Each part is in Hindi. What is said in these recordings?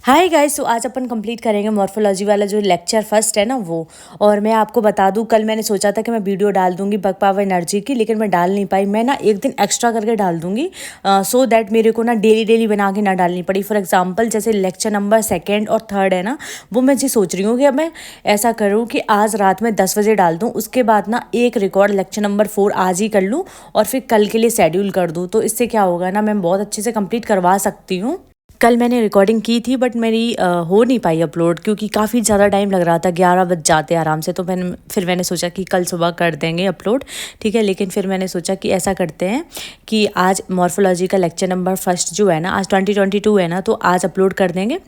Hi guys. तो आज अपन कंप्लीट करेंगे मॉर्फोलॉजी वाला जो लेक्चर फर्स्ट है ना वो। और मैं आपको बता दूं, कल मैंने सोचा था कि मैं वीडियो डाल दूंगी बग पावर एनर्जी की, लेकिन मैं डाल नहीं पाई। मैं ना एक दिन एक्स्ट्रा करके डाल दूंगी सो दैट मेरे को ना डेली डेली बना के ना डालनी पड़ी। फॉर एग्जांपल जैसे लेक्चर नंबर 2 और 3 है ना, वो मैं जी सोच रही हूँ कि अब मैं ऐसा करूँ कि आज रात में 10 बजे डाल दूँ, उसके बाद ना एक रिकॉर्ड लेक्चर नंबर 4 आज ही कर लूँ और फिर कल के लिए शेड्यूल कर दूँ। तो इससे क्या होगा ना, मैं बहुत अच्छे से कंप्लीट करवा सकती हूँ। कल मैंने रिकॉर्डिंग की थी बट मेरी हो नहीं पाई अपलोड, क्योंकि काफ़ी ज़्यादा टाइम लग रहा था, 11 बज जाते आराम से। तो मैंने सोचा कि कल सुबह कर देंगे अपलोड, ठीक है। लेकिन फिर मैंने सोचा कि ऐसा करते हैं कि आज मॉर्फोलॉजी का लेक्चर नंबर फर्स्ट जो है ना, आज 2022 है ना, तो आज अपलोड कर देंगे।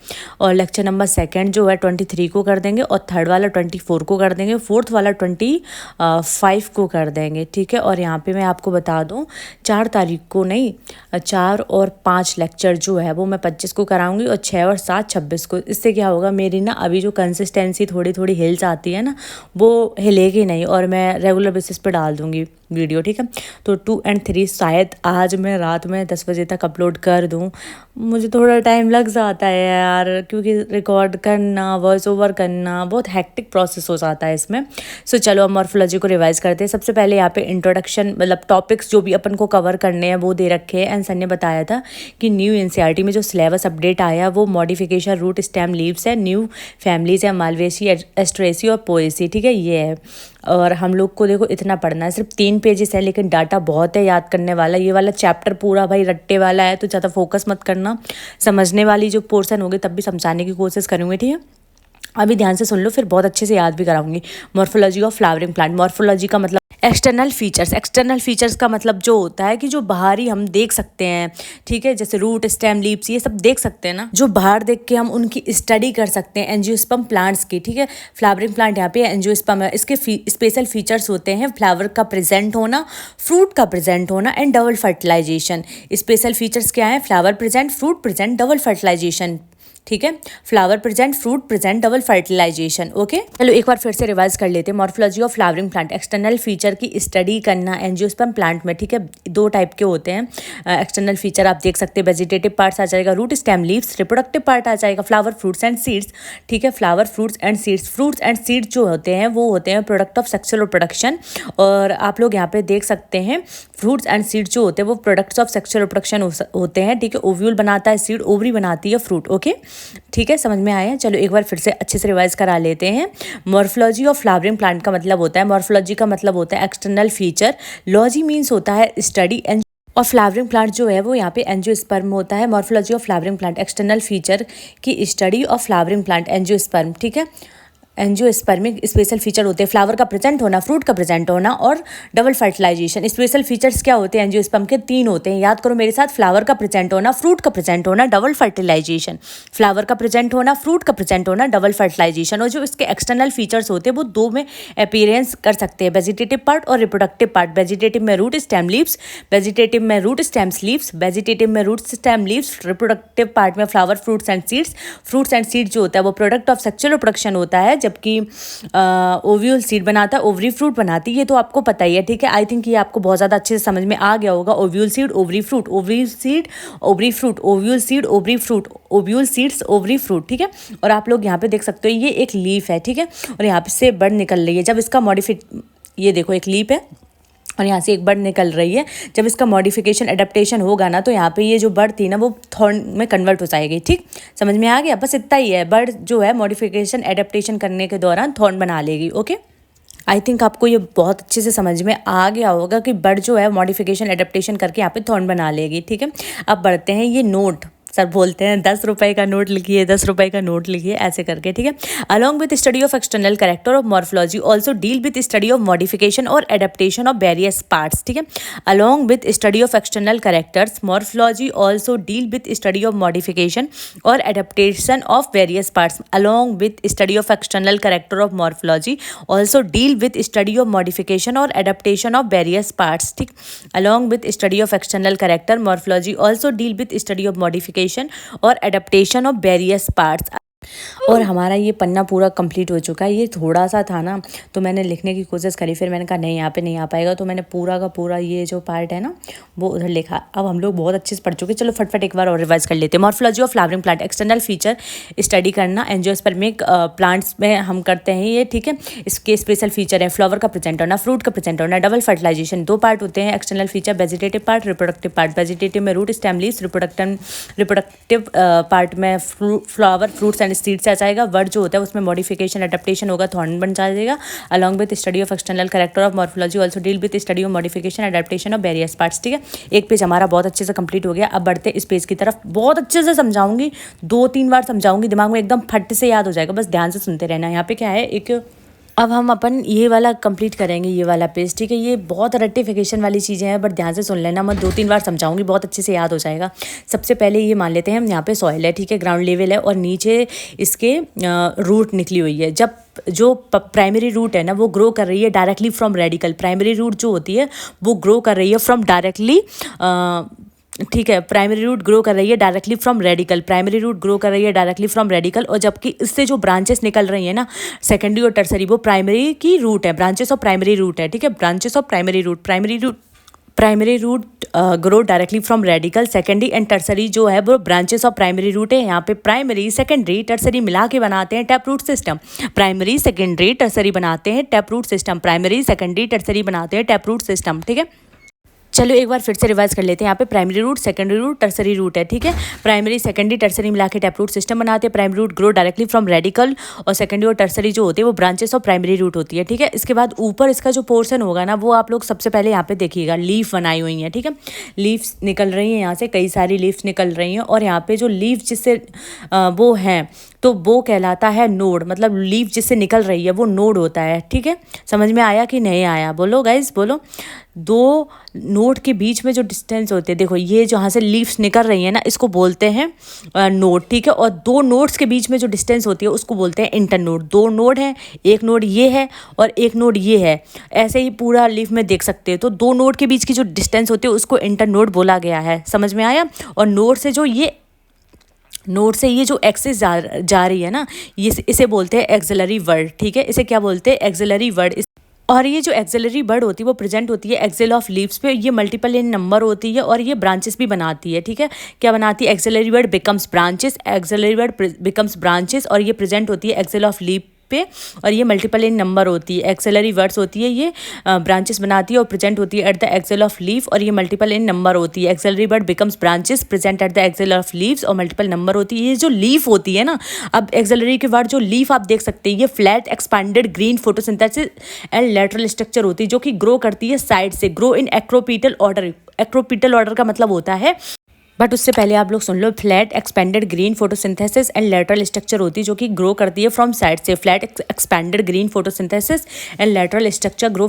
और लेक्चर नंबर 2 जो है 23 को कर देंगे, और थर्ड वाला 24 को कर देंगे, फोर्थ वाला 25 को कर देंगे, ठीक है। और यहाँ पे मैं आपको बता दूँ, 4 तारीख को नहीं, 4 और 5 लेक्चर जो है वो मैं 25 को कराऊंगी, और 6 और 7 26 को। इससे क्या होगा, मेरी ना अभी जो कंसिस्टेंसी थोड़ी थोड़ी हिल जाती है ना, वो हिलेगी नहीं, और मैं रेगुलर बेसिस पे डाल दूंगी वीडियो, ठीक है। तो 2 और 3 शायद आज मैं रात में 10 बजे तक अपलोड कर दूं। मुझे थोड़ा टाइम लग जाता है यार, क्योंकि रिकॉर्ड करना, वॉइस ओवर करना बहुत हेक्टिक प्रोसेस हो जाता है इसमें। सो चलो अब मॉर्फोलॉजी को रिवाइज करते हैं। सबसे पहले यहाँ पे इंट्रोडक्शन, मतलब टॉपिक्स जो भी अपन को कवर करने हैं वो दे रखे हैं। एंड सर ने बताया था कि न्यू एनसीईआरटी में जो सिलेबस अपडेट आया वो मॉडिफिकेशन रूट स्टेम लीव्स है, न्यू फैमिलीज है, मालवेसी, एस्ट्रेसी और पोएसी, ठीक है, ये है। और हम लोग को देखो इतना पढ़ना है, सिर्फ 3 पेजेस है, लेकिन डाटा बहुत है याद करने वाला। ये वाला चैप्टर पूरा भाई रट्टे वाला है, तो ज़्यादा फोकस मत करना। समझने वाली जो पोर्शन होगी तब भी समझाने की कोशिश करूँगी, ठीक है। अभी ध्यान से सुन लो, फिर बहुत अच्छे से याद भी कराऊंगी। Morphology of flowering plant. Morphology का मतलब एक्सटर्नल फीचर्स। एक्सटर्नल फीचर्स का मतलब जो होता है कि जो बाहरी हम देख सकते हैं, ठीक है, जैसे रूट, स्टेम, लीव्स, ये सब देख सकते हैं ना, जो बाहर देख के हम उनकी स्टडी कर सकते हैं, एंजियोस्पर्म प्लांट्स की, ठीक है। फ्लावरिंग प्लांट यहाँ पे एंजियोस्पर्म है। इसके स्पेशल फीचर्स होते हैं फ्लावर का प्रेजेंट होना, फ्रूट का प्रेजेंट होना and double fertilization. Special features क्या है? Flower present, fruit present, double fertilization, ठीक है। Flower present, fruit present, double fertilization, okay. चलो एक बार फिर से रिवाइज कर लेते हैं। Morphology of flowering plant, external feature की स्टडी करना एंजियोस्पर्म प्लांट में, ठीक है। 2 टाइप के होते हैं एक्सटर्नल फीचर, आप देख सकते हैं। वेजिटेटिव पार्ट्स आ जाएगा, root, stem, leaves. Reproductive part आ जाएगा, फ्लावर, फ्रूट्स एंड सीड्स, ठीक है। Flower, fruits and seeds. Fruits and seeds जो होते हैं वो होते हैं प्रोडक्ट ऑफ सेक्सुअल रिप्रोडक्शन। और आप लोग यहाँ पे देख सकते हैं, फ्रूट्स एंड सीड्स जो होते हैं वो प्रोडक्ट्स ऑफ सेक्सुअल रिप्रोडक्शन होते हैं, ठीक है। ओव्यूल बनाता है सीड, ओवरी बनाती है फ्रूट, ओके, ठीक है, समझ में आया। चलो एक बार फिर से अच्छे से रिवाइज करा लेते हैं। मॉर्फोलॉजी ऑफ फ्लावरिंग प्लांट का मतलब होता है, मॉर्फोलॉजी का मतलब होता है एक्सटर्नल फीचर, लॉजी मीन्स होता है स्टडी, और फ्लावरिंग प्लांट जो है वो यहाँ पे एंजियोस्पर्म होता है। Morphology of flowering plant, external feature की study of flowering plant, angiosperm, ठीक है। एंजियोस्पर्मिक स्पेशल फीचर होते हैं फ्लावर का प्रेजेंट होना, फ्रूट का प्रेजेंट होना और डबल फर्टिलाइजेशन। स्पेशल फीचर्स क्या होते हैं एंजियोस्पर्म के? 3 होते हैं, याद करो मेरे साथ। फ्लावर का प्रेजेंट होना, फ्रूट का प्रेजेंट होना, डबल फर्टिलाइजेशन। फ्लावर का प्रेजेंट होना, फ्रूट का प्रेजेंट होना, डबल फर्टिलाइजेशन। और जो इसके एक्सटर्नल फीचर्स होते हैं वो 2 में अपीयरेंस कर सकते हैं, वेजिटेटिव पार्ट और रिप्रोडक्टिव पार्ट। वेजिटेटिव में रूट, स्टेम, लीव्स, वेजिटेटिव में रूट, स्टेम्स, लीव्स, वेजिटेटिव में root, stem, leaves. Reproductive part में flower, fruits and seeds. Fruits and seeds जो होता है वो प्रोडक्ट ऑफ सेक्सुअल रिप्रोडक्शन होता है, जबकि ओव्यूल सीड बनाता है, ओवरी फ्रूट बनाती है। ये तो आपको पता ही है, ठीक है। आई थिंक ये आपको बहुत ज़्यादा अच्छे से समझ में आ गया होगा। Ovule seed, ovary fruit, ovary seed, ovary fruit, ovule seed, ovary fruit, ovule seeds, ovary fruit, ठीक है। और आप लोग यहाँ पे देख सकते हो ये एक लीफ है, ठीक है, और यहाँ पे से बड निकल रही है। जब इसका ये देखो एक लीफ है और यहाँ से एक बर्ड निकल रही है। जब इसका मॉडिफिकेशन, एडेप्टेशन होगा ना, तो यहाँ पे ये जो बर्ड थी ना वो थॉर्न में कन्वर्ट हो जाएगी, ठीक, समझ में आ गया। बस इतना ही है, बर्ड जो है मॉडिफिकेशन, एडेप्टेशन करने के दौरान थॉर्न बना लेगी, ओके। आई थिंक आपको ये बहुत अच्छे से समझ में आ गया होगा कि बर्ड जो है मॉडिफिकेशन, एडेप्टेशन करके यहाँ पे थॉर्न बना लेगी, ठीक है। अब बढ़ते हैं, ये नोट सर बोलते हैं 10 रुपये का नोट लिखिए, 10 रुपये का नोट लिखिए, ऐसे करके, ठीक है। Along with study of external character of morphology also deal with study of modification और एडेप्टेशन ऑफ वेरियस पार्ट्स, ठीक है। Along with study of external characters morphology also deal with study of modification और adaptation of various parts. Along with study of external character of morphology also deal with study of modification और एडेप्टेशन ऑफ वेरियस पार्ट्स, ठीक। Along with study of external character morphology also deal with study of modification और एडेप्टेशन ऑफ वेरियस पार्ट्स। और हमारा ये पन्ना पूरा कंप्लीट हो चुका है। ये थोड़ा सा था ना, तो मैंने लिखने की कोशिश करी, फिर मैंने कहा नहीं यहाँ पे नहीं आ पाएगा, तो मैंने पूरा का पूरा ये जो पार्ट है ना वो उधर लिखा। अब हम लोग बहुत अच्छे से पढ़ चुके, चलो फटफट एक बार और रिवाइज कर लेते हैं। Morphology of flowering plant, external feature study करना, एंजियोस्पर्मिक प्लांट्स में हम करते हैं ये, ठीक है। इसके स्पेशल फीचर है फ्लावर का प्रेजेंट होना, फ्रूट का प्रेजेंट होना, डबल फर्टिलाइजेशन। दो पार्ट होते हैं external feature, vegetative part, reproductive part. Vegetative में root stem leaves, reproductive part में फ्लावर फ्रूट्स एंड सीड्स आ जाएगा। वर्ड जो होता है उसमें मॉडिफिकेशन एडेप्टेशन होगा, थॉर्न बन जाएगा। Along with study of external character of morphology also deal with study of modification adaptation of various parts, ठीक है। एक पेज हमारा बहुत अच्छे से कंप्लीट हो गया। अब बढ़ते इस पेज की तरफ, बहुत अच्छे से समझाऊंगी, 2-3 बार समझाऊंगी, दिमाग में एकदम फट से याद हो जाएगा, बस ध्यान से सुनते रहना। यहाँ पे क्या है, एक अब हम अपन ये वाला कंप्लीट करेंगे, ये वाला पेज, ठीक है। ये बहुत रेक्टिफिकेशन वाली चीज़ें हैं, बट ध्यान से सुन लेना, मैं 2-3 बार समझाऊंगी, बहुत अच्छे से याद हो जाएगा। सबसे पहले ये मान लेते हैं हम, यहाँ पे सॉइल है, ठीक है, ग्राउंड लेवल है, और नीचे इसके रूट निकली हुई है। जब जो प्राइमरी रूट है ना वो ग्रो कर रही है directly from radical, primary root जो होती है वो ग्रो कर रही है फ्रॉम डायरेक्टली, ठीक है, प्राइमरी रूट ग्रो कर रही है directly from radical, primary root grow कर रही है डायरेक्टली फ्रॉम रेडिकल। और जबकि इससे जो ब्रांचेस निकल रही है ना, सेकेंडरी और टर्सरी, वो प्राइमरी की रूट है, ब्रांचेस ऑफ प्राइमरी रूट है, ठीक है, branches of primary root grow directly from radical. Secondary and tertiary जो है वो ब्रांचेस ऑफ प्राइमरी रूट है। यहाँ पे प्राइमरी सेकेंडरी टर्सरी मिला के बनाते हैं tap root system, primary secondary tertiary बनाते हैं tap root system, primary secondary tertiary बनाते हैं टैप रूट सिस्टम, ठीक है। चलो एक बार फिर से रिवाइज कर लेते हैं। यहाँ पे primary root, secondary root, tertiary root है, ठीक है। प्राइमरी सेकेंडरी टर्सरी मिला के टैप रूट सिस्टम बनाते हैं। Primary root grow directly from radical, और सेकेंडरी और टर्सरी जो होती है वो ब्रांचेस ऑफ प्राइमरी रूट होती है, ठीक है। इसके बाद ऊपर इसका जो पोर्शन होगा ना, वो आप लोग सबसे पहले यहाँ पे देखिएगा, लीफ बनाई हुई है, ठीक है। लीव्स निकल रही हैं यहाँ से, कई सारी लीव्स निकल रही हैं, और यहाँ पे जो लीव जिससे वो हैं, तो वो कहलाता है नोड, मतलब लीव जिससे निकल रही है वो नोड होता है, ठीक है। समझ में आया कि नहीं आया, बोलो गाइज बोलो। दो नोड के बीच में जो डिस्टेंस होते हैं, देखो ये जहाँ से लीव्स निकल रही है ना, इसको बोलते हैं नोड, ठीक है। और दो नोड्स के बीच में जो डिस्टेंस होती है उसको बोलते हैं इंटरनोड। दो नोड हैं, एक नोड ये है और एक नोड ये है, ऐसे ही पूरा लीफ में देख सकते हैं। तो दो नोड के बीच की जो डिस्टेंस होती है उसको इंटरनोड बोला गया है, समझ में आया। और नोड से ये जो एक्सिस जा रही है ना, ये इसे बोलते हैं एक्सिलरी वर्ड, ठीक है। इसे क्या बोलते हैं, एक्सिलरी वर्ड। और ये जो एक्सिलरी वर्ड होती है वो प्रेजेंट होती है एक्सेल ऑफ लीव्स पे, ये मल्टीपल इन नंबर होती है, और ये ब्रांचेस भी बनाती है, ठीक है। क्या बनाती है, axillary word becomes branches, axillary word becomes branches, और ये प्रेजेंट होती है एक्सेल ऑफ लीव पे, और ये मल्टीपल इन नंबर होती है। एक्सेलरी वर्ड्स होती है, ये ब्रांचेस बनाती है और प्रेजेंट होती है at the axil of leaf, और ये मल्टीपल इन नंबर होती है। Axillary word becomes branches, present at the axil of leaves, और मल्टीपल नंबर होती है। ये जो लीफ होती है ना, अब एक्सेलरी के वर्ड जो लीफ आप देख सकते हैं, ये flat expanded green photosynthesis and lateral structure होती है, जो कि ग्रो करती है साइड से, grow in acropetal order. Acropetal order का मतलब होता है, बट उससे पहले आप लोग सुन लो, flat expanded green photosynthesis and lateral structure होती है, जो कि ग्रो करती है फ्रॉम साइड से। Flat expanded green photosynthesis and lateral structure grow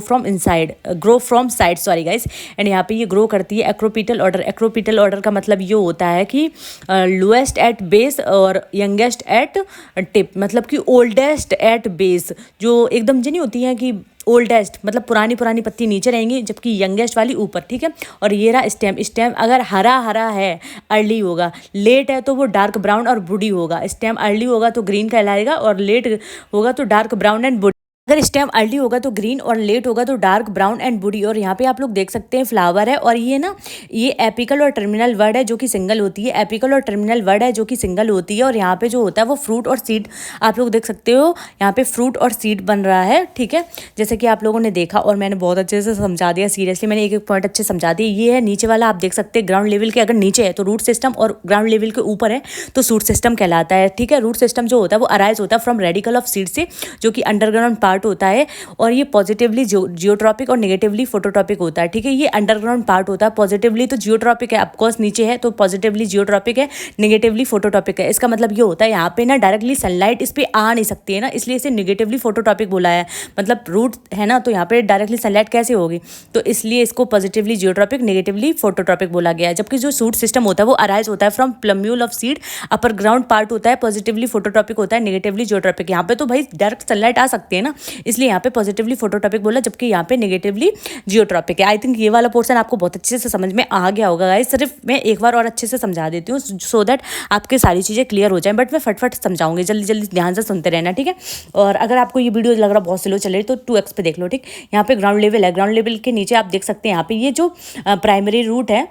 from side, sorry guys. And यहाँ पे ये ग्रो करती है एक्रोपीटल ऑर्डर। एक्रोपीटल ऑर्डर का मतलब ये होता है कि लोएस्ट एट बेस और यंगेस्ट एट टिप, मतलब कि ओल्डेस्ट एट बेस, जो एकदम जो नहीं होती है कि ओल्डेस्ट मतलब पुरानी पत्ती नीचे रहेंगी, जबकि यंगेस्ट वाली ऊपर, ठीक है। और ये रहा स्टेम अगर हरा है अर्ली होगा, लेट है तो वो डार्क ब्राउन और वुडी होगा। स्टेम अर्ली होगा तो ग्रीन कहलाएगा, और लेट होगा तो डार्क ब्राउन एंड वुडी। अगर स्टेम अर्ली होगा तो ग्रीन, और लेट होगा तो डार्क ब्राउन एंड वुडी। और यहाँ पे आप लोग देख सकते हैं फ्लावर है, और ये ना ये एपिकल और टर्मिनल वर्ड है जो कि सिंगल होती है। एपिकल और टर्मिनल वर्ड है जो कि सिंगल होती है। और यहाँ पे जो होता है वो फ्रूट और सीड, आप लोग देख सकते हो यहाँ पे फ्रूट और सीड बन रहा है, ठीक है। जैसे कि आप लोगों ने देखा, और मैंने बहुत अच्छे से समझा दिया, सीरियसली मैंने एक पॉइंट अच्छे समझा दिए। ये है नीचे वाला, आप देख सकते हैं ग्राउंड लेवल के, अगर नीचे है तो रूट सिस्टम, और ग्राउंड लेवल के ऊपर है तो सूट सिस्टम कहलाता है, ठीक है। रूट सिस्टम जो होता है वो अराइज होता है फ्रॉम रेडिकल ऑफ सीड से, जो कि अंडरग्राउंड पार्ट होता है, और ये पॉजिटिवली जियोट्रॉपिक और नेगेटिवली फोटोट्रॉपिक होता है, ठीक है। ये अंडरग्राउंड पार्ट होता है, पॉजिटिवली तो जियोट्रॉपिक है, ऑफकोर्स नीचे है तो पॉजिटिवली जियोट्रॉपिक है, नेगेटिवली फोटोट्रॉपिक है। इसका मतलब ये होता है यहाँ पे ना डायरेक्टली सनलाइट इस पे आ नहीं सकती है ना, इसलिए इसे नेगेटिवली फोटोट्रॉपिक बोला है। मतलब रूट है ना, तो यहाँ पे डायरेक्टली सनलाइट कैसे होगी, तो इसलिए इसको पॉजिटिवली जियोट्रॉपिक, नेगेटिवली फोटोट्रॉपिक बोला गया है। जबकि जो सूट सिस्टम होता है वो अराइज होता है from plumule of seed, upper ground part होता है पॉजिटिवली फोटोट्रॉपिक होता है, नेगेटिवली जियोट्रॉपिक। यहाँ पे तो भाई डायरेक्ट सनलाइट आ सकती है ना, इसलिए यहाँ पे पॉजिटिवली फोटोटॉपिक बोला, जबकि यहाँ पे नेगेटिवली जियोट्रॉपिक है। आई थिंक ये वाला पोर्शन आपको बहुत अच्छे से समझ में आ गया होगा गाइस। सिर्फ मैं एक बार और अच्छे से समझा देती हूँ सो दैट आपकी सारी चीज़ें क्लियर हो जाएं, बट मैं फटफट समझाऊंगी, जल्दी जल्दी ध्यान से सुनते रहना, ठीक है। और अगर आपको ये वीडियो लग रहा बहुत स्लो चल रही तो 2x पे देख लो, ठीक। यहाँ पे ग्राउंड लेवल है, ग्राउंड लेवल के नीचे आप देख सकते हैं यहाँ पे ये जो प्राइमरी रूट है,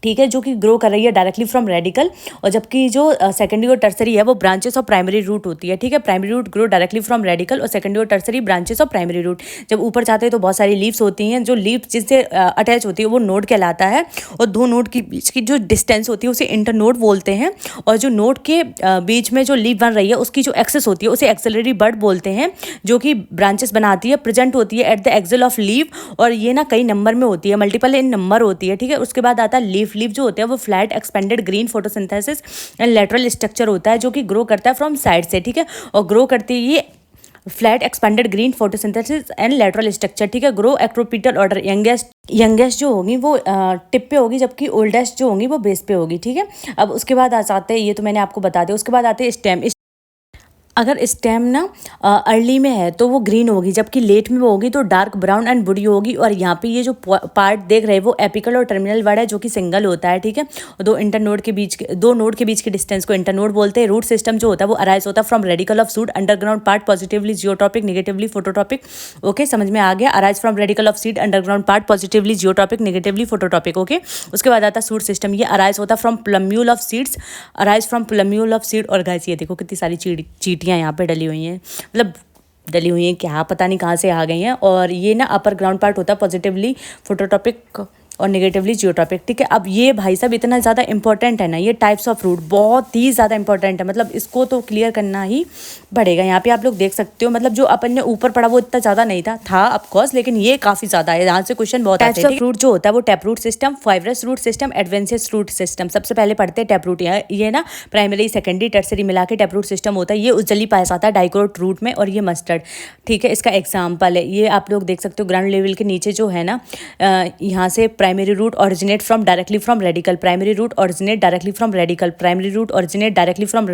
ठीक है, जो कि ग्रो कर रही है डायरेक्टली फ्रॉम रेडिकल, और जबकि जो सेकेंडरी और टर्सरी है वो ब्रांचेस ऑफ प्राइमरी रूट होती है, ठीक है। Primary root grow directly from radical और सेकेंडरी और tertiary branches of primary root. जब ऊपर जाते हैं तो बहुत सारी लीव्स होती हैं, जो लीव जिससे अटैच होती है वो नोड कहलाता है, और दो नोड के बीच की जो डिस्टेंस होती है उसे इंटरनोड बोलते हैं, और जो नोड के बीच में जो लीव बन रही है उसकी जो एक्सेस होती है उसे एक्सेलरी बड बोलते हैं, जो कि ब्रांचेस बनाती है, प्रेजेंट होती है at the axil of leave, और ये ना कई नंबर में होती है, मल्टीपल इन नंबर होती है, ठीक है। उसके बाद आता है लीफ जो होते हैं वो flat expanded green photosynthesis and lateral structure होता है, जो कि ग्रो करता है फ्रॉम साइड से, ठीक है। और ग्रो करती है ये flat expanded green photosynthesis and lateral structure, ठीक है। ग्रो एक्रोपीटल ऑर्डर, यंगेस्ट जो होगी वो टिप पे होगी, जबकि ओल्डेस्ट जो होगी वो बेस पे होगी, ठीक है। अब उसके बाद आ जाते हैं, ये तो मैंने आपको बता दिया। उसके बाद आते हैं स्टेम। अगर स्टेम ना अर्ली में है तो वो ग्रीन होगी, जबकि लेट में वो होगी तो डार्क ब्राउन एंड वुडी होगी। और यहाँ पे ये जो पार्ट देख रहे हैं वो एपिकल और टर्मिनल वर्ड है, जो कि सिंगल होता है, ठीक है। और दो नोड के बीच के डिस्टेंस को इंटरनोड बोलते हैं। रूट सिस्टम जो होता है वो अराइज होता है from radicle of seed, underground part positively geotropic, negatively phototropic. Okay, समझ में आ गया। Arise from radicle of seed, underground part positively geotropic, negatively phototropic. Okay, उसके बाद आता है सूट सिस्टम। ये अराइज होता है from plumule of seeds, arise from plumule of seed. और गाइस ये देखो कितनी सारी चीटियाँ यहाँ पे डली हुई हैं, मतलब डली हुई हैं क्या पता नहीं कहाँ से आ गई हैं। और ये ना अपर ग्राउंड पार्ट होता है पॉजिटिवली फोटोटॉपिक और नेगेटिवली जियोट्रॉपिक, ठीक है। अब ये भाई साहब इतना ज़्यादा इंपॉर्टेंट है ना, ये टाइप्स ऑफ फ्रूट बहुत ही ज़्यादा इंपॉर्टेंट है, मतलब इसको तो क्लियर करना ही पड़ेगा। यहाँ पे आप लोग देख सकते हो, मतलब जो अपन ने ऊपर पढ़ा वो इतना ज़्यादा नहीं था ऑफकोर्स, लेकिन ये काफ़ी ज़्यादा है, यहाँ से क्वेश्चन बहुत आते हैं। टाइप्स ऑफ फ्रूट जो होता है वो tap root system, fibrous root system, adventitious root system. सबसे पहले पढ़ते हैं टैप रूट। ये ना प्राइमरी सेकेंडरी टर्सरी मिला के टैप रूट सिस्टम होता है। ये उजली पाया जाता है डाइकोट रूट में, और ये मस्टर्ड, ठीक है। इसका एग्जाम्पल है, ये आप लोग देख सकते हो ग्राउंड लेवल के नीचे जो है ना, यहाँ से primary root originate from directly from radical, primary root originate directly from radical, primary root originate directly from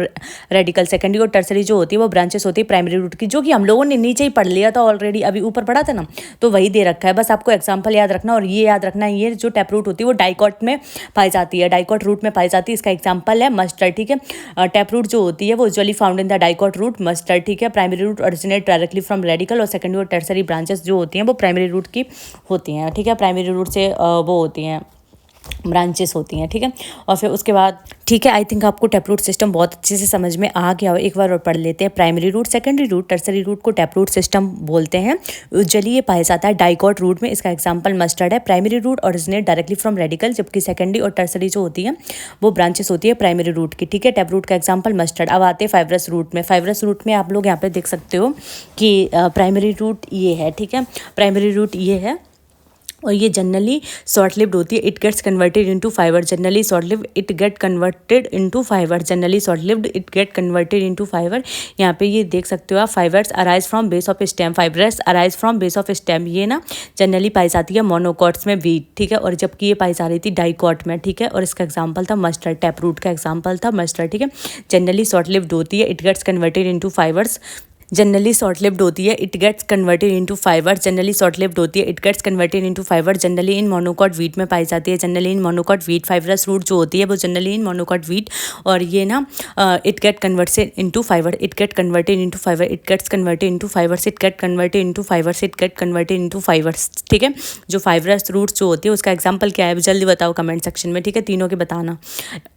radical. Secondary और टर्सरी जो होती है वो ब्रांचेस होती है प्राइमरी रूट की, जो कि हम लोगों ने नीचे ही पढ़ लिया था ऑलरेडी, अभी ऊपर पढ़ा था ना, तो वही दे रखा है। बस आपको एग्जाम्पल याद रखना, और ये याद रखना, ये जो टैप रूट होती है वो डाइकॉट में पाई जाती है, डाइकॉट रूट में पाई जाती है। इसका एग्जाम्पल है मस्टर्ड, ठीक है। टैप रूट जो होती है वो usually found in the dicot root mustard, ठीक है। Primary root originate directly from radical, और सेकेंडरी और टर्सरी ब्रांचेस जो होती हैं वो प्राइमरी रूट की होती हैं, ठीक है। प्राइमरी रूट से वो होती हैं, ब्रांचेस होती हैं, ठीक है। और फिर उसके बाद, ठीक है, आई थिंक आपको टैप रूट सिस्टम बहुत अच्छे से समझ में आ गया हो। एक बार और पढ़ लेते हैं। Primary root, secondary root, tertiary root को टैप रूट सिस्टम बोलते हैं। यूजुअली ये पाया जाता है डाइकॉट रूट में। इसका एग्जांपल मस्टर्ड है। Primary root originate directly from radical, जबकि सेकेंडरी और टर्सरी जो होती है वो ब्रांचेस होती है प्राइमरी रूट की, ठीक है। टैप रूट का एग्जाम्पल मस्टर्ड। अब आते हैं फाइब्रस रूट में। फाइब्रस रूट में आप लोग यहाँ पे देख सकते हो कि प्राइमरी रूट ये है, ठीक है। प्राइमरी रूट ये है, और ये जनरली शॉर्ट लिव्ड होती है। It gets converted into fibre, generally short lived, it get converted into fibre, generally short lived, it get converted into fibre. यहाँ पे ये देख सकते हो आप, fibres arise from base of stem, fibres arise from base of stem. ये ना जनरली पाई जाती है मोनोकॉट्स में वीट, ठीक है, और जबकि ये पाई जा रही थी डाइकॉट में, ठीक है। और इसका एग्जाम्पल था मस्टर्ड, टैप रूट का एग्जाम्पल था मस्टर्ड, ठीक है। जनरली शॉर्ट लिव्ड होती है, it gets converted into fibres, generally short lived होती है, it gets converted into fibre, generally short lived होती है, it gets converted into fibre, generally in monocot wheat में पाई जाती है, generally in monocot wheat. Fibrous root जो होती है वो जनरली इन मोनोकॉट वीट, और ये ना it get converted into fibre, it get converted into fibre, it gets converted into fibres, it get converted into fibres, it get converted into fibres, ठीक है। जो फाइबरस रूट जो होती है उसका एग्जाम्पल क्या है जल्दी बताओ कमेंट सेक्शन में, ठीक है, तीनों के बताना।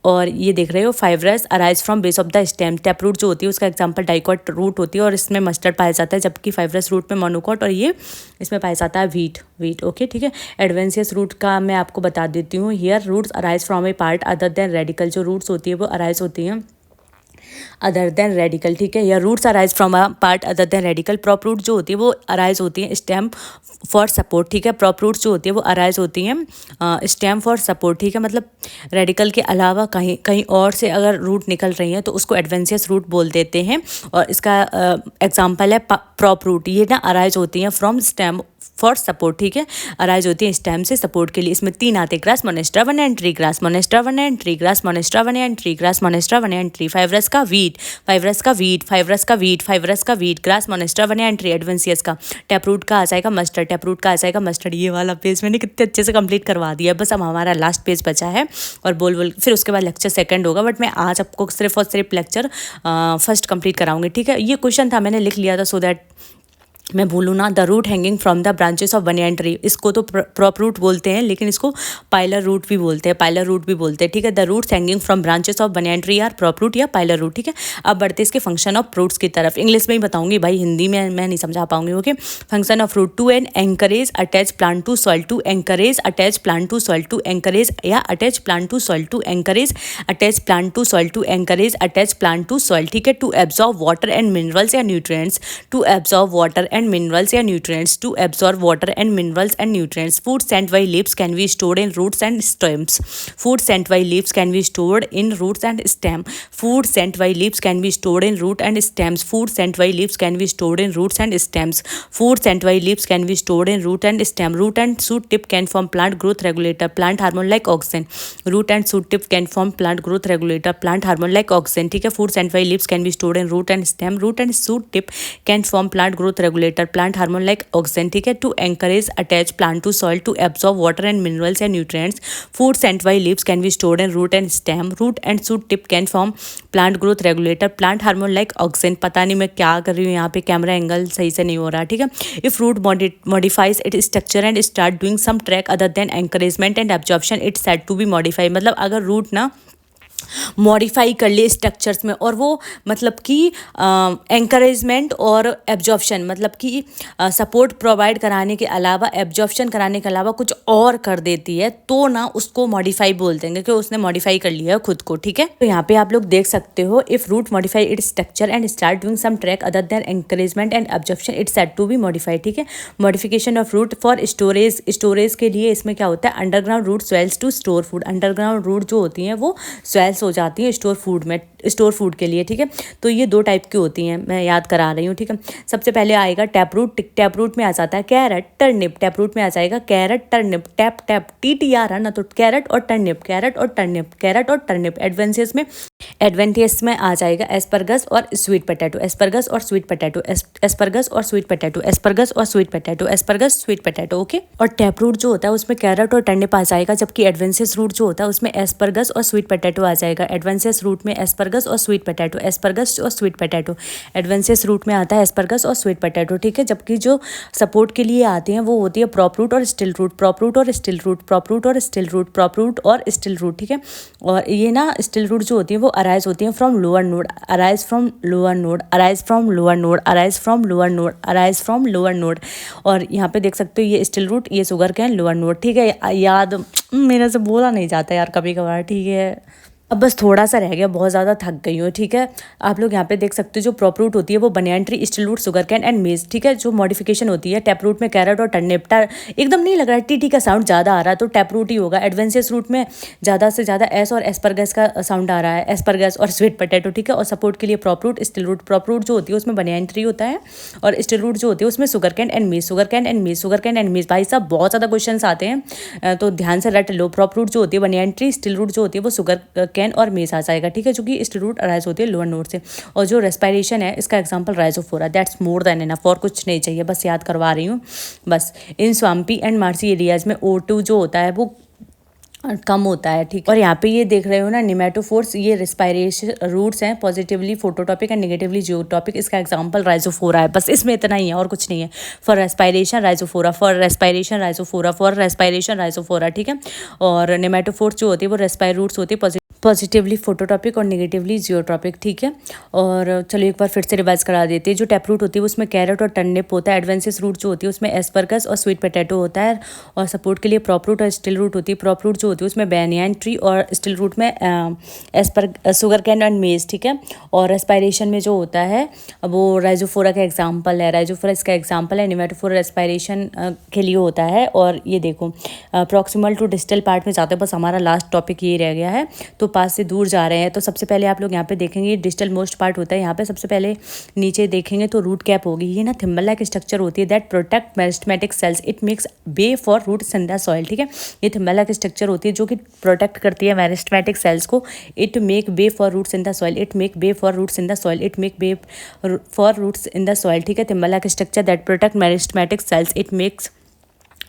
और ये देख रहे हो fibrous arise from base of the stem. Tap root जो होती है उसका एग्जाम्पल डाइकॉट रूट होती है, और इसमें मस्टर्ड पाया जाता है, जबकि फाइब्रस रूट में मोनोकॉट, और ये इसमें पाया जाता है वीट। ओके, ठीक है। एडवेंसियस रूट का मैं आपको बता देती हूँ। Here roots arise from a part other than radical, जो रूट्स होती है वो अराइज होती हैं अदर देन रेडिकल, ठीक है। या roots arise from a part other than radical. Prop root जो होती है वो अराइज होती है स्टेम फॉर सपोर्ट, ठीक है। प्रॉप रूट्स जो होती है वो अराइज होती हैं स्टेम फॉर सपोर्ट, ठीक है। मतलब रेडिकल के अलावा कहीं और से अगर रूट निकल रही हैं तो उसको एडवेंसियस रूट बोल देते हैं। और इसका एग्जाम्पल है प्रॉप रूट, ये ना अराइज होती हैं फ्रॉम स्टेम फॉर सपोर्ट, ठीक है। अराइज होती है स्टेम से सपोर्ट के लिए। इसमें 3 आते हैं, grass, monstera one and tree, grass, monstera one and tree, grass, monstera one and tree, grass, monstera one and tree. Fibrous का वीट, फाइवरस का वीट, फाइवरस का वीट, फाइवरस का wheat, grass, monstera one and tree. Adventitious का टैपरूट का आ जाएगा मस्टर्ड, टैपरूट का आ जाएगा मस्टर्ड। ये वाला पेज मैंने कितने अच्छे से कंप्लीट करवा दिया, बस अब हमारा लास्ट पेज बचा है और बोल फिर उसके बाद लेक्चर सेकंड होगा, बट मैं आज आपको सिर्फ और सिर्फ लेक्चर फर्स्ट कंप्लीट कराऊंगी, ठीक है। ये क्वेश्चन था, मैंने लिख लिया था सो दैट मैं भूलूँ ना। The root hanging from the branches of banyan tree, इसको तो प्रॉप रूट बोलते हैं, लेकिन इसको पाइलर रूट भी बोलते हैं, पाइलर रूट भी बोलते हैं, ठीक है। The roots hanging from branches of banyan tree are prop root या पाइलर रूट, ठीक है। अब बढ़ते इसके फंक्शन ऑफ फ्रूट्स की तरफ। इंग्लिश में ही बताऊंगी भाई, हिंदी में मैं नहीं समझा पाऊंगी, okay. Function of fruit, to and anchorage attach plant to soil, to anchorage attach plant to soil, to anchorage या attach plant to soil, to anchorage attach plant to soil, to anchorage attach plant to soil, ठीक है। To absorb water and minerals या nutrients, to absorb water and minerals या nutrients, to absorb water and minerals and nutrients. Food sent by leaves can be stored in roots and stems. Food sent by leaves can be stored in roots and stem. Food sent by leaves can be stored in root and stems. Food sent by leaves can be stored in roots and stems. Food sent by leaves can be stored in root and stem. Root and shoot tip can form plant growth regulator, plant hormone like oxygen. Root and shoot tip can form plant growth regulator, plant hormone like oxygen, ठीक है। Food sent by leaves can be stored in root and stem. Root and shoot tip can form plant growth regulator, plant hormone like oxygen, ठीक है। To anchorage attach plant to soil, to absorb water and minerals and nutrients. Food sent by leaves can be stored in root and stem. Root and shoot tip can form plant growth regulator, plant hormone like oxygen. पता नहीं मैं क्या कर रही हूँ यहाँ पे, कैमरा एंगल सही से नहीं हो रहा, ठीक है। If root modifies it structure and start doing some track other than anchorage and absorption, it said to be modify. मतलब अगर रूट ना मॉडिफाई कर लिए स्ट्रक्चर्स में और वो मतलब कि एंकरेजमेंट और एब्जॉर्प्शन, मतलब कि सपोर्ट प्रोवाइड कराने के अलावा, एब्जॉर्प्शन कराने के अलावा कुछ और कर देती है, तो ना उसको मॉडिफाई बोल देंगे कि उसने मॉडिफाई कर लिया है खुद को, ठीक है। तो यहाँ पे आप लोग देख सकते हो, if root modify it structure and start doing some track other than anchorage and absorption, it said to be modify, ठीक है। Modification of root for storage, storage के लिए इसमें क्या होता है, underground root swells to store food. Underground root जो होती हैं वो स्वेल्स हो जाती है स्टोर फूड में, स्टोर फूड के लिए, ठीक है। तो ये 2 टाइप की होती हैं, मैं याद करा रही हूँ, ठीक है। सबसे पहले आएगा टैप रूट। टैप रूट में आ जाता है कैरेट, टर्निप। टैप रूट में आ जाएगा carrot, turnip, tap tap TTR है ना, तो कैरेट और टर्निप, कैरेट और टर्निप, कैरेट और टर्निप। एडवेंटियस में आ जाएगा एस्परगस और स्वीट पोटैटो, एस्परगस और स्वीट पोटैटो, एस्परगस और स्वीट पोटैटो, एस्परगस और sweet potato, asparagus sweet potato, okay. और टैप रूट जो होता है उसमें कैरेट और टर्निप आ जाएगा, जबकि एडवेंसियस रूट जो होता है उसमें एस्परगस और स्वीट पोटैटो आ जाएगा। एडवेंसियस रूट में एस्परगस और स्वीट पोटैटो, एस्परगस और स्वीट पोटैटो। एडवेंसियस रूट में आता है एस्परगस और स्वीट पोटैटो, ठीक है। जबकि जो सपोर्ट के लिए आते हैं वो होती है प्रॉप रूट और स्टिल रूट, प्रॉप रूट और स्टिल रूट, प्रॉप रूट और स्टिल रूट, प्रॉप रूट और स्टिल रूट, ठीक है। और ये ना स्टिल रूट जो होती है वो अराइज होती है from lower node, arise from lower node, arise from lower node, arise from lower node, arise from lower node. और यहाँ पे देख सकते हो ये स्टिल रूट, ये शुगर कैन, लोअर नोड, ठीक है। याद मेरे से बोला नहीं जाता यार कभी कभार, ठीक है। अब बस थोड़ा सा रह गया, बहुत ज़्यादा थक गई हूँ, ठीक है। आप लोग यहाँ पे देख सकते हो जो प्रॉप रूट होती है वो banyan tree, stilt root, sugarcane and maize, ठीक है। जो मॉडिफिकेशन होती है टैप रूट में कैरेट और टर्निप, एकदम नहीं लग रहा है टी का साउंड ज़्यादा आ रहा है तो टैप रूट ही होगा। एडवेंसियस रूट में ज़्यादा से ज़्यादा एस और एस्परगस का साउंड आ रहा है, एस्परगस और स्वीट पोटैटो, ठीक है। और सपोर्ट के लिए prop root, stilt root. Prop root जो होती है उसमें बनियान ट्री होता है और स्टिल रूट जो होती है उसमें शुगर कैन एंड मेज, शुगर कैन एंड मेज, शुगर कैन एंड मेज। भाई साहब बहुत ज़्यादा क्वेश्चन आते हैं तो ध्यान से रट लो। प्रॉप रूट जो होती है बनियान ट्री, स्टिल रूट जो होती है वो शुगर कैन और मेज आ जाएगा, ठीक है, क्योंकि स्टिल रूट अराइज होती है लोअर नोड से। और जो रेस्पिरेशन है इसका example Rhizophora, that's more than enough, और कुछ नहीं चाहिए, बस याद करवा रही हूँ बस। इन स्वाम्पी एंड मार्सी एरियाज में O2 जो होता है वो कम होता है, ठीक। और यहाँ पे ये देख रहे हो ना निमेटोफोर्स, ये रेस्पिरेशन रूट्स हैं, पॉजिटिवली फोटोटॉपिक एंड नेगेटिवली जियोटॉपिक। इसका एग्जांपल राइजोफोरा है, बस इसमें इतना ही है और कुछ नहीं है। For respiration Rhizophora, for respiration Rhizophora, for respiration Rhizophora, ठीक है। और निमेटोफोर्स जो होती है वो रेस्पायर रूट्स होती है, पॉजिटिवली फोटोटॉपिक और नेगेटिवली जियोट्रॉपिक, ठीक है। और चलो एक बार फिर से रिवाइज करा देते हैं। जो टैप रूट होती है उसमें कैरेट और टर्निप होता है। एडवेंसियस रूट जो होती है उसमें एस्परगस और स्वीट पोटैटो होता है। और सपोर्ट के लिए प्रॉप रूट और स्टिल रूट होती है। प्रॉप रूट जो होती है उसमें बैनियान ट्री और स्टिल रूट में शुगर कैन एंड मेज, ठीक है। और रेस्पायरेशन में जो होता है वो राइजोफोरा का एग्जाम्पल है, राइजोफोरा इसका एग्जाम्पल है। निमेटोफोरा रेस्पायरेशन के लिए होता है। और ये देखो प्रॉक्सिमल टू डिस्टल पार्ट में जाते हैं, बस हमारा लास्ट टॉपिक ये रह गया है। तो पास से दूर जा रहे हैं। तो सबसे पहले आप लोग यहाँ पे देखेंगे डिजिटल मोस्ट पार्ट होता है। यहाँ पे सबसे पहले नीचे देखेंगे तो रूट कैप होगी। ये ना थिम्बल लाइक स्ट्रक्चर होती है that protect meristematic cells, it makes way for roots in the soil. ठीक है, ये थिम्बल लाइक स्ट्रक्चर होती है जो कि प्रोटेक्ट करती है मेरिस्टेमेटिक सेल्स को। It make way for roots in the soil, it make way for roots in the soil, it make way for roots in the soil. ठीक है, thimble like structure that protect meristematic cells, it makes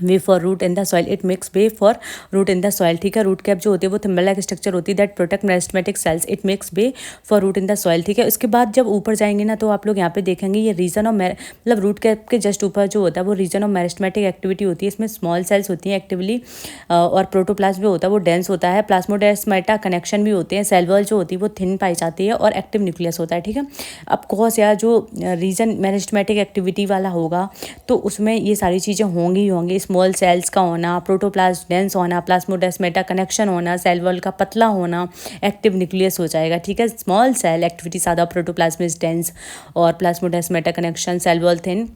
way for root in the soil, it makes way for root in the soil. ठीक है, रूट कैप जो होती है वो थिम्बल लाइक स्ट्रक्चर होती है that protect meristematic cells, it makes way for root in the soil. ठीक है, उसके बाद जब ऊपर जाएंगे ना तो आप लोग यहाँ पे देखेंगे ये रीजन ऑफ मतलब रूट कैप के जस्ट ऊपर जो होता है वो रीजन ऑफ मेरिस्टेमेटिक एक्टिविटी होती है। इसमें स्मॉल सेल्स होती हैं एक्टिवली और प्रोटोप्लाज्म जो होता है वो डेंस होता है, प्लाज्मोडेस्माटा कनेक्शन भी होते हैं, सेल वॉल जो होती है वो थिन पाई जाती है और एक्टिव न्यूक्लियस होता है। ठीक है, अब कॉज या जो रीजन मेरिस्टेमेटिक एक्टिविटी वाला होगा तो उसमें ये सारी चीज़ें होंगी ही होंगी। स्मॉल सेल्स का होना, प्रोटोप्लाज्म डेंस होना, प्लाज्मोडेस्माटा कनेक्शन होना, सेल वॉल का पतला होना, एक्टिव न्यूक्लियस हो जाएगा। ठीक है, स्मॉल सेल एक्टिविटी ज़्यादा, प्रोटोप्लाज्म इज डेंस और plasmodesmata connection, cell wall thin,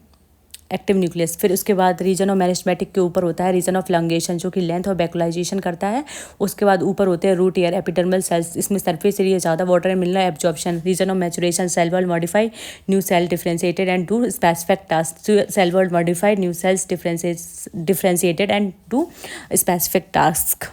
active nucleus. फिर उसके बाद रीजन ऑफ मेरिस्टेमेटिक के ऊपर होता है रीजन ऑफ लंगेशन जो कि लेंथ और वैक्यूलाइजेशन करता है। उसके बाद ऊपर होते हैं रूट एयर, एपिडर्मल सेल्स, इसमें सरफेस एरिया ज़्यादा, वाटर मिलना, absorption. Region of maturation, cell wall modify, new cell differentiated and do specific task, cell wall modified, new cells differentiated and do specific task.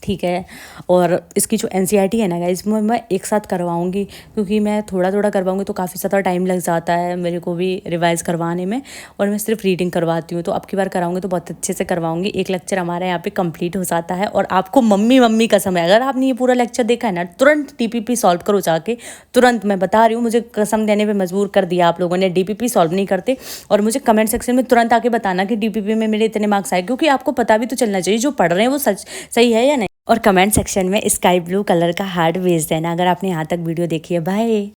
ठीक है, और इसकी जो NCERT है ना गाइस मैं एक साथ करवाऊंगी क्योंकि मैं थोड़ा थोड़ा करवाऊंगी तो काफ़ी ज़्यादा टाइम लग जाता है मेरे को भी रिवाइज़ करवाने में, और मैं सिर्फ रीडिंग करवाती हूँ। तो अब की बार कराऊंगी तो बहुत अच्छे से करवाऊंगी। एक लेक्चर हमारा यहाँ पे कंप्लीट हो जाता है और आपको मम्मी कसम है अगर आपने ये पूरा लेक्चर देखा है ना तुरंत DPP सॉल्व करो जाके, तुरंत। मैं बता रही हूँ, मुझे कसम देने पर मजबूर कर दिया आप लोगों ने। DPP सॉल्व नहीं करते और मुझे कमेंट सेक्शन में तुरंत आके बताना कि DPP में मेरे इतने मार्क्स आए, क्योंकि आपको पता भी तो चलना चाहिए जो पढ़ रहे हैं वो सच सही है या नहीं। और कमेंट सेक्शन में स्काई ब्लू कलर का हार्ट भेज देना अगर आपने यहाँ तक वीडियो देखी है। बाय।